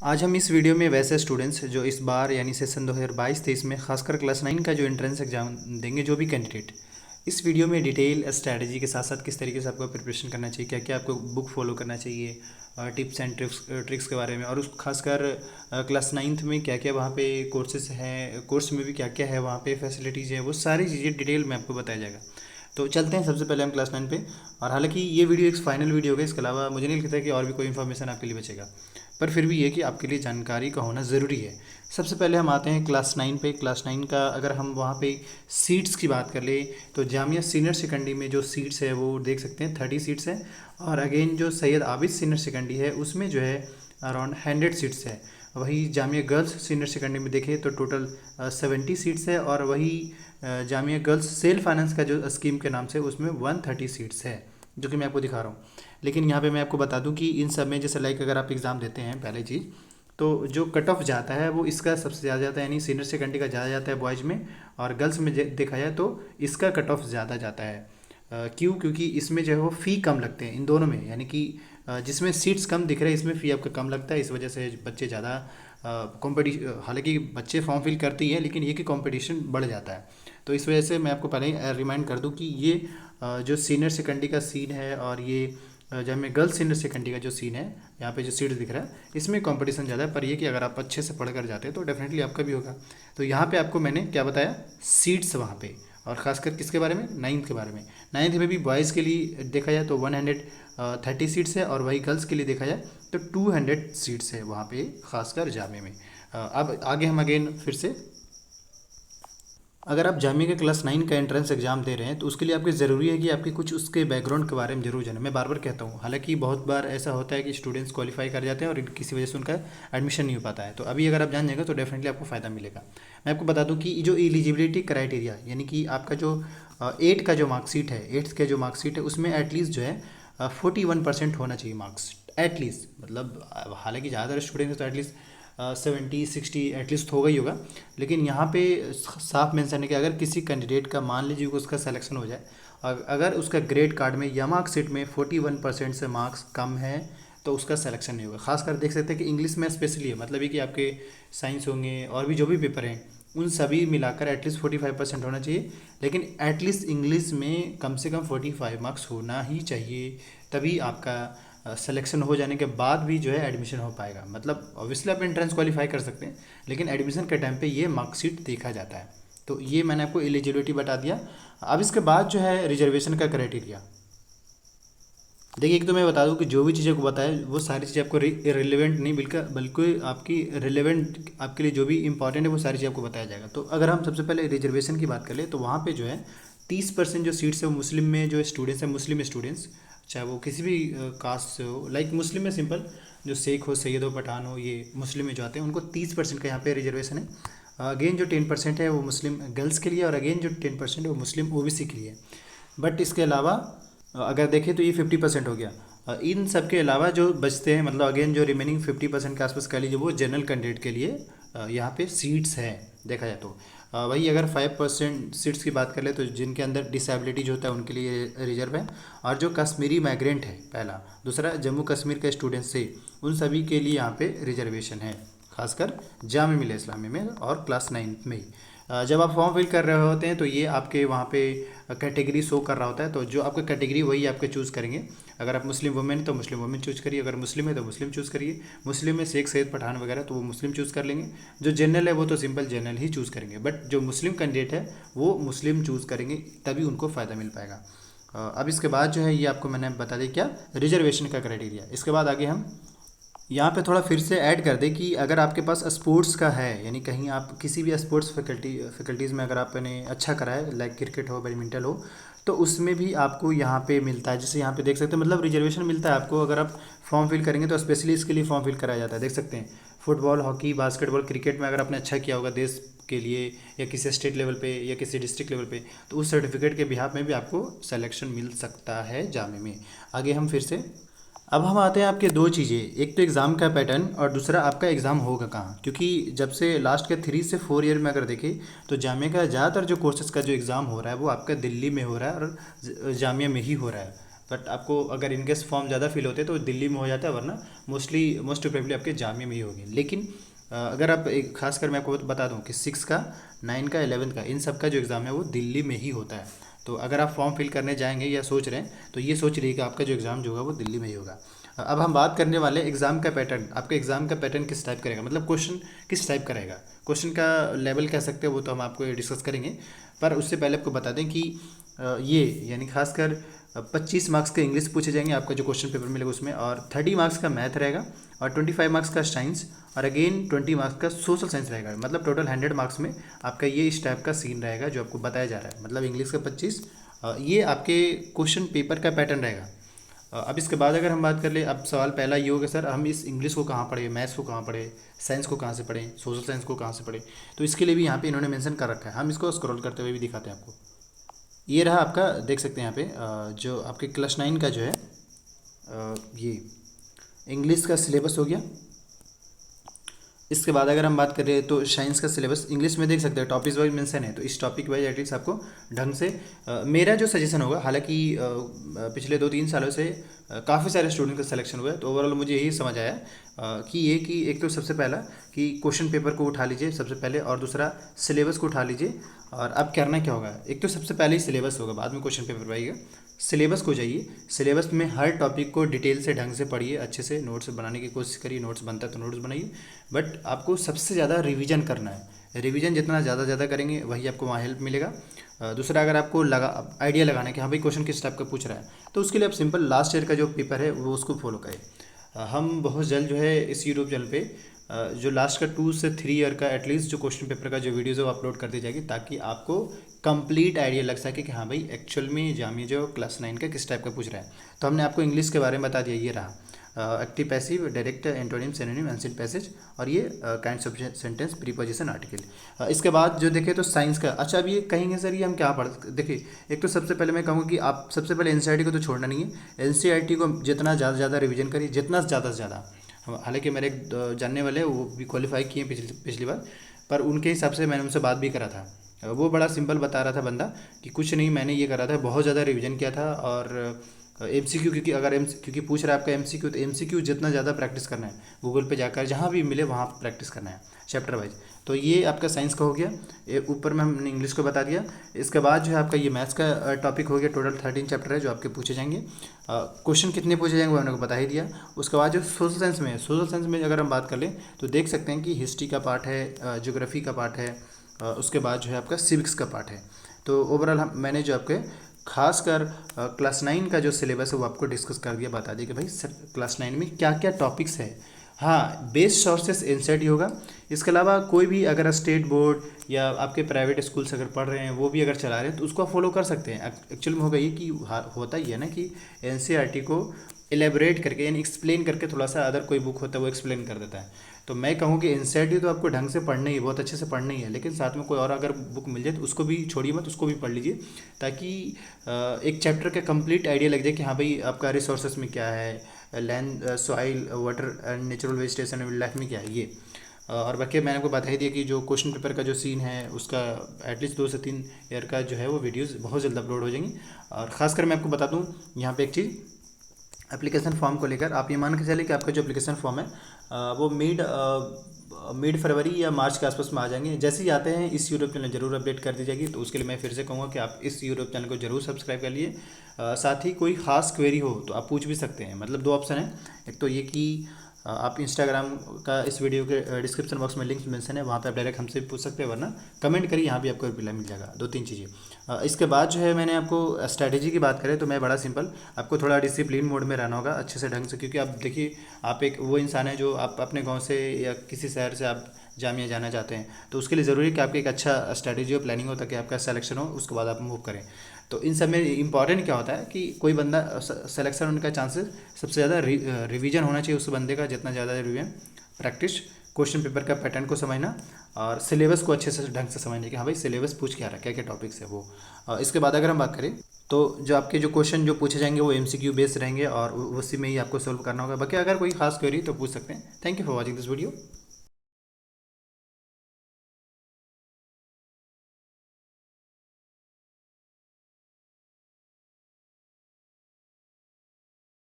आज हम इस वीडियो में वैसे स्टूडेंट्स जो इस बार यानी सेशन 2022-23 में खासकर क्लास 9 का जो एंट्रेंस एग्जाम देंगे, जो भी कैंडिडेट, इस वीडियो में डिटेल स्ट्रैटेजी के साथ साथ किस तरीके से आपको प्रिपरेशन करना चाहिए, क्या क्या आपको बुक फॉलो करना चाहिए, टिप्स एंड ट्रिक्स के बारे में, और उस खासकर क्लास 9th में क्या क्या वहाँ पे कोर्सेज हैं, कोर्स में भी क्या क्या है वहाँ पे फैसिलिटीज़ है, वो सारी चीज़ें डिटेल में आपको बताया जाएगा। तो चलते हैं सबसे पहले हम क्लास 9 पे। और हालांकि ये वीडियो एक फाइनल वीडियो होगा, इसके अलावा मुझे नहीं लगता कि और भी कोई इन्फॉर्मेशन आपके लिए बचेगा, पर फिर भी ये कि आपके लिए जानकारी का होना ज़रूरी है। सबसे पहले हम आते हैं क्लास 9 पे। क्लास 9 का अगर हम वहाँ पे सीट्स की बात कर ले तो जामिया सीनियर सेकेंडरी में जो सीट्स है वो देख सकते हैं 30 सीट्स है। और अगेन जो सैयद आबिद सीनियर सेकेंडरी है उसमें जो है अराउंड 100 सीट्स है। वही जामिया गर्ल्स सीनियर सेकेंडरी में देखें तो टोटल 70 सीट्स है। और वही जामिया गर्ल्स सेल्फ फाइनेंस का जो स्कीम के नाम से उसमें 130 सीट्स है, जो कि मैं आपको दिखा रहा हूँ। लेकिन यहाँ पे मैं आपको बता दूँ कि इन सब में जैसे लाइक अगर आप एग्ज़ाम देते हैं पहले चीज़, तो जो कट ऑफ जाता है वो इसका सबसे ज़्यादा जाता है, यानी सीनियर सेकेंडरी का ज़्यादा जाता है बॉयज़ में। और गर्ल्स में देखा जाए तो इसका कट ऑफ ज़्यादा जाता है। क्यों? क्योंकि इसमें जो है वो फ़ी कम लगते हैं इन दोनों में, यानी कि जिसमें सीट्स कम दिख रहे हैं इसमें फ़ी आपका कम लगता है। इस वजह से बच्चे ज़्यादा कॉम्पिटिशन, हालांकि बच्चे फॉर्म फिल करते ही हैं लेकिन ये कि कंपटीशन बढ़ जाता है। तो इस वजह से मैं आपको पहले ही रिमाइंड कर दूं कि ये जो सीनियर सेकेंडरी का सीन है और ये जब मैं गर्ल्स सीनियर सेकेंडरी का जो सीन है, यहाँ पे जो सीट दिख रहा है इसमें कंपटीशन ज़्यादा है। पर ये कि अगर आप अच्छे से पढ़ कर जाते हैं तो डेफिनेटली आपका भी होगा। तो यहाँ पे आपको मैंने क्या बताया, सीट्स वहाँ पे, और ख़ासकर किसके बारे में, 9th के बारे में। 9th में भी बॉयज़ के लिए देखा जाए तो 130 सीट्स है, और वही गर्ल्स के लिए देखा जाए तो 200 सीट्स है वहाँ पे खासकर जामे में। अब आगे हम अगेन फिर से, अगर आप जामिया के क्लास 9 का एंट्रेंस एग्जाम दे रहे हैं तो उसके लिए आपके ज़रूरी है कि आपकी कुछ उसके बैकग्राउंड के बारे में जरूर जाने। मैं बार बार कहता हूँ, हालांकि बहुत बार ऐसा होता है कि स्टूडेंट्स क्वालिफाई कर जाते हैं और किसी वजह से उनका एडमिशन नहीं हो पाता है। तो अभी अगर आप जान जाएंगे तो डेफिनेटली आपको फ़ायदा मिलेगा। मैं आपको बता दूँ कि जो एलिजिबिलिटी क्राइटेरिया, यानी कि आपका जो 8 का जो मार्कशीट है, 8th का जो मार्कशीट है उसमें एटलीस्ट जो है 41% होना चाहिए मार्क्स, एटलीस्ट। मतलब हालांकि ज़्यादातर स्टूडेंट्स तो एटलीस्ट 70-60 एटलीस्ट होगा ही होगा। लेकिन यहाँ पे साफ मेंशन है कि अगर किसी कैंडिडेट का मान लीजिए कि उसका सिलेक्शन हो जाए और अगर उसका ग्रेड कार्ड में या मार्कशीट में 41% से मार्क्स कम है तो उसका सिलेक्शन नहीं होगा। खासकर देख सकते हैं कि इंग्लिश में स्पेशली है, मतलब ये कि आपके साइंस होंगे और भी जो भी पेपर हैं उन सभी मिलाकर एटलीस्ट 45% होना चाहिए। लेकिन एटलीस्ट इंग्लिश में कम से कम 45 मार्क्स होना ही चाहिए, तभी आपका सिलेक्शन हो जाने के बाद भी जो है एडमिशन हो पाएगा। मतलब ऑब्वियसली आप एंट्रेंस क्वालिफाई कर सकते हैं लेकिन एडमिशन के टाइम पे ये मार्कशीट देखा जाता है। तो ये मैंने आपको एलिजिबिलिटी बता दिया। अब इसके बाद जो है रिजर्वेशन का क्राइटेरिया, देखिए एक तो मैं बता दूं कि जो भी चीज़ें को बताया वो सारी चीज़ें आपको रिलेवेंट नहीं, बल्कि बल्कि आपकी रिलेवेंट, आपके लिए जो भी इंपॉर्टेंट है वो सारी चीज़ें आपको बताया जाएगा। तो अगर हम सबसे पहले रिजर्वेशन की बात कर ले तो वहाँ पे जो है 30% जो सीट्स है वो मुस्लिम में जो स्टूडेंट्स हैं, मुस्लिम स्टूडेंट्स चाहे वो किसी भी कास्ट से हो, लाइक मुस्लिम में सिंपल जो शेख हो, सैयद हो, पठान हो, ये मुस्लिम में जो आते हैं उनको 30% का यहाँ पे रिजर्वेशन है। अगेन जो 10% है वो मुस्लिम गर्ल्स के लिए, और अगेन जो 10% है वो मुस्लिम ओबीसी के लिए। बट इसके अलावा अगर देखें तो ये 50% हो गया। इन सब के अलावा जो बचते हैं, मतलब अगेन जो रिमेनिंग 50% के आसपास कह लीजिए, वो जनरल कैंडिडेट के लिए यहाँ पे सीट्स हैं देखा जाए तो। वही अगर 5% सीट्स की बात कर ले तो जिनके अंदर डिसेबिलिटी जो होता है उनके लिए रिजर्व है। और जो कश्मीरी माइग्रेंट है पहला, दूसरा जम्मू कश्मीर के स्टूडेंट्स से, उन सभी के लिए यहाँ पे रिजर्वेशन है, खासकर जामिया मिल्लिया इस्लामिया में और क्लास 9 में ही। जब आप फॉर्म फिल कर रहे होते हैं तो ये आपके वहाँ पे कैटेगरी शो कर रहा होता है, तो जो आपका कैटेगरी वही आपके चूज़ करेंगे। अगर आप मुस्लिम वुमेन तो मुस्लिम वुमेन चूज़ करिए, अगर मुस्लिम है तो मुस्लिम चूज़ करिए, मुस्लिम में शेख, सैयद, पठान वगैरह तो वो मुस्लिम चूज़ कर लेंगे। जो जनरल है वो तो सिंपल जनरल ही चूज़ करेंगे, बट जो मुस्लिम कैंडिडेट है वो मुस्लिम चूज़ करेंगे, तभी उनको फ़ायदा मिल पाएगा। अब इसके बाद जो है ये आपको मैंने बता दिया क्या रिजर्वेशन का क्राइटेरिया। इसके बाद आगे हम यहाँ पे थोड़ा फिर से ऐड कर दें कि अगर आपके पास स्पोर्ट्स का है, यानी कहीं आप किसी भी स्पोर्ट्स फैकल्टीज़ में अगर आपने अच्छा करा है, लाइक क्रिकेट हो, बैडमिंटन हो, तो उसमें भी आपको यहाँ पे मिलता है। जैसे यहाँ पे देख सकते हैं, मतलब रिजर्वेशन मिलता है आपको अगर आप फॉर्म फिल करेंगे तो स्पेशली इसके लिए फॉर्म फिल कराया जाता है। देख सकते हैं फुटबॉल, हॉकी, बास्केटबॉल, क्रिकेट में अगर आपने अच्छा किया होगा देश के लिए या किसी स्टेट लेवल पे या किसी डिस्ट्रिक्ट लेवल पे, तो उस सर्टिफिकेट के बिहाफ में भी आपको सिलेक्शन मिल सकता है जामे में। आगे हम फिर से, अब हम आते हैं आपके दो चीज़ें, एक तो एग्ज़ाम का पैटर्न और दूसरा आपका एग्ज़ाम होगा कहाँ। क्योंकि जब से लास्ट के 3 से 4 ईयर में अगर देखें तो जामिया का ज़्यादातर जो कोर्सेज़ का जो एग्ज़ाम हो रहा है वो आपका दिल्ली में हो रहा है और जामिया में ही हो रहा है। बट आपको अगर इनकेस फॉर्म ज़्यादा फिल होते तो दिल्ली में हो जाता है, वरना मोस्ट प्रोबेबली आपके जामिया में ही होगी। लेकिन अगर आप एक खासकर मैं आपको बता दूं कि 6 का, 9 का, 11 का, इन सब का जो एग्ज़ाम है वो दिल्ली में ही होता है। तो अगर आप फॉर्म फिल करने जाएंगे या सोच रहे हैं तो ये सोच रही है कि आपका जो एग्ज़ाम जो होगा वो दिल्ली में ही होगा। अब हम बात करने वाले एग्ज़ाम का पैटर्न। आपका एग्ज़ाम का पैटर्न किस टाइप का रहेगा, मतलब क्वेश्चन किस टाइप का रहेगा, क्वेश्चन का लेवल कह सकते हैं, वो तो हम आपको डिस्कस करेंगे। पर उससे पहले आपको बता दें कि ये यानी खासकर 25 मार्क्स के इंग्लिश पूछे जाएंगे आपका जो क्वेश्चन पेपर मिलेगा उसमें, और 30 मार्क्स का मैथ रहेगा, और 25 मार्क्स का साइंस, और अगेन 20 मार्क्स का सोशल साइंस रहेगा। मतलब टोटल 100 मार्क्स में आपका ये इस टाइप का सीन रहेगा जो आपको बताया जा रहा है। मतलब इंग्लिश का 25, ये आपके क्वेश्चन पेपर का पैटर्न रहेगा। अब इसके बाद अगर हम बात कर ले, अब सवाल पहला ये होगा सर हम इस इंग्लिश को कहाँ पढ़े, मैथ्स को कहाँ पढ़े, साइंस को कहाँ से पढ़ें, सोशल साइंस को कहाँ से पढ़ें। तो इसके लिए भी यहाँ पे इन्होंने मेंशन कर रखा है, हम इसको स्क्रॉल करते हुए भी दिखाते हैं आपको। ये रहा आपका, देख सकते हैं यहाँ पे जो आपके क्लास 9 का जो है ये इंग्लिश का सिलेबस हो गया। इसके बाद अगर हम बात करें तो साइंस का सिलेबस इंग्लिश में देख सकते हैं टॉपिक वाइज मेंशन है, तो इस टॉपिक वाइज एटलीस्ट आपको ढंग से मेरा जो सजेशन होगा, हालांकि पिछले 2-3 सालों से काफ़ी सारे स्टूडेंट का सिलेक्शन हुआ है, तो ओवरऑल मुझे यही समझ आया कि ये कि एक तो सबसे पहला कि क्वेश्चन पेपर को उठा लीजिए सबसे पहले, और दूसरा सिलेबस को उठा लीजिए। और अब करना क्या होगा, एक तो सबसे पहले ही सिलेबस होगा, बाद में क्वेश्चन पेपर आएगा। सिलेबस को जाइए, सिलेबस में हर टॉपिक को डिटेल से ढंग से पढ़िए, अच्छे से नोट्स बनाने की कोशिश करिए, नोट्स बनता है तो नोट्स बनाइए। बट आपको सबसे ज़्यादा रिवीजन करना है, रिवीजन जितना ज़्यादा करेंगे वही आपको वहाँ हेल्प मिलेगा। दूसरा, अगर आपको आइडिया लगाना है कि हाँ भाई क्वेश्चन किस टाइप का पूछ रहा है, तो उसके लिए आप सिंपल लास्ट ईयर का जो पेपर है वो उसको फॉलो करें। हम बहुत जल्द जो है इस यूट्यूब चैनल पे जो लास्ट का 2 से 3 ईयर का एटलीस्ट जो क्वेश्चन पेपर का जो वीडियोज़ है वो अपलोड कर दी जाएगी, ताकि आपको कंप्लीट आइडिया लग सके कि हाँ भाई एक्चुअल में जामिया जो क्लास 9 का किस टाइप का पूछ रहा है। तो हमने आपको इंग्लिश के बारे में बता दिया, ये रहा active passive, direct, antonym, synonym, unseen passage, और ये kinds of sentence, preposition, article. इसके बाद जो देखें तो साइंस का, अच्छा अब ये कहेंगे सर ये हम क्या पढ़, देखिए एक तो सबसे पहले मैं कहूँगा कि आप सबसे पहले एनसीईआरटी को तो छोड़ना नहीं है, एनसीईआरटी को जितना ज़्यादा रिवीजन करिए, जितना ज़्यादा से ज़्यादा। हालांकि मेरे एक जानने वाले हैं वो भी क्वालिफाई किए पिछली बार, पर उनके हिसाब से मैंने उनसे बात भी करा था, वो बड़ा सिंपल बता रहा था बंदा कि कुछ नहीं, मैंने ये करा था, बहुत ज़्यादा रिवीजन किया था, और एमसीक्यू, क्योंकि अगर क्योंकि पूछ रहा है आपका एमसीक्यू, तो एमसीक्यू जितना ज़्यादा प्रैक्टिस करना है, गूगल पे जाकर जहाँ भी मिले वहाँ प्रैक्टिस करना है चैप्टर वाइज। तो ये आपका साइंस का हो गया, ऊपर में हमने इंग्लिश को बता दिया। इसके बाद जो है आपका ये मैथ्स का टॉपिक हो गया, टोटल 13 चैप्टर है जो आपके पूछे जाएंगे। क्वेश्चन कितने पूछे जाएंगे वो हमने को बता ही दिया। उसके बाद जो सोशल साइंस में है, सोशल साइंस में अगर हम बात कर लें तो देख सकते हैं कि हिस्ट्री का पार्ट है, ज्योग्राफी का पार्ट है, उसके बाद जो है आपका सिविक्स का पार्ट है। तो ओवरऑल मैंने जो आपके खासकर क्लास 9 का जो सिलेबस है वो आपको डिस्कस कर दिया, बता दिया कि भाई सर क्लास 9 में क्या क्या टॉपिक्स है। हाँ, बेस्ट सोर्सेस एनसीईआरटी होगा। इसके अलावा कोई भी अगर स्टेट बोर्ड या आपके प्राइवेट स्कूल्स अगर पढ़ रहे हैं वो भी अगर चला रहे हैं तो उसको आप फॉलो कर सकते हैं। एक्चुअल में होगा ये कि होता ही है ना कि एनसीईआरटी को एलेबरेट करके यानी एक्सप्लेन करके, थोड़ा सा अदर कोई बुक होता है वो एक्सप्लेन कर देता है। तो मैं कहूँ कि एनसीईआरटी तो आपको ढंग से पढ़ना ही, बहुत अच्छे से पढ़ना ही है, लेकिन साथ में कोई और अगर बुक मिल जाए तो उसको भी छोड़िए मत, उसको भी पढ़ लीजिए, ताकि एक चैप्टर का कंप्लीट आइडिया लग जाए कि हाँ भाई आपका रिसोर्सेस में क्या है, land, soil, water and natural vegetation and wild life में क्या है ये। और बाकी मैंने आपको बता ही दिया कि जो क्वेश्चन पेपर का जो सीन है उसका एटलीस्ट 2 से 3 ईयर का जो है वो वीडियोज़ बहुत जल्द अपलोड हो जाएंगी। और ख़ासकर मैं आपको बता दूँ यहाँ पे एक चीज़, एप्लीकेशन फॉर्म को लेकर आप ये मान के चले कि आपका जो एप्लीकेशन फॉर्म है वो मिड फरवरी या मार्च के आसपास में आ जाएंगे। जैसे ही आते हैं इस यूट्यूब चैनल जरूर अपडेट कर दी जाएगी। तो उसके लिए मैं फिर से कहूँगा कि आप इस यूट्यूब चैनल को जरूर सब्सक्राइब कर लिए। साथ ही कोई ख़ास क्वेरी हो तो आप पूछ भी सकते हैं। मतलब 2 ऑप्शन है, एक तो ये कि आप इंस्टाग्राम का इस वीडियो के डिस्क्रिप्शन बॉक्स में लिंक मेंशन है, वहाँ पे आप डायरेक्ट हमसे पूछ सकते हैं, वरना कमेंट करिए, यहाँ भी आपको रिप्लाई मिल जाएगा। 2-3 चीज़ें। इसके बाद जो है मैंने आपको स्ट्रैटेजी की बात करें तो मैं बड़ा सिंपल, आपको थोड़ा डिसिप्लिन मोड में रहना होगा अच्छे से ढंग से, क्योंकि आप देखिए आप एक वो इंसान है जो आप अपने गाँव से या किसी शहर से आप जामिया जाना चाहते हैं, तो उसके लिए ज़रूरी है कि आपकी एक अच्छा स्ट्रैटेजी और प्लानिंग हो ताकि आपका सिलेक्शन हो, उसके बाद आप मूव करें। तो इन सब में इंपॉर्टेंट क्या होता है कि कोई बंदा सिलेक्शन होने का चांसेस सबसे ज़्यादा रिवीजन होना चाहिए उस बंदे का, जितना ज़्यादा रिवीजन, प्रैक्टिस, क्वेश्चन पेपर का पैटर्न को समझना और सिलेबस को अच्छे से ढंग से समझने कि हाँ भाई सिलेबस पूछ क्या रहा है, क्या क्या टॉपिक्स है वो। इसके बाद अगर हम बात करें तो जो आपके जो क्वेश्चन जो पूछे जाएंगे वो एमसीक्यू बेस्ड रहेंगे और उसी में ही आपको सोल्व करना होगा। बाकी अगर कोई खास क्वेरी तो पूछ सकते हैं। Thank you for watching this video.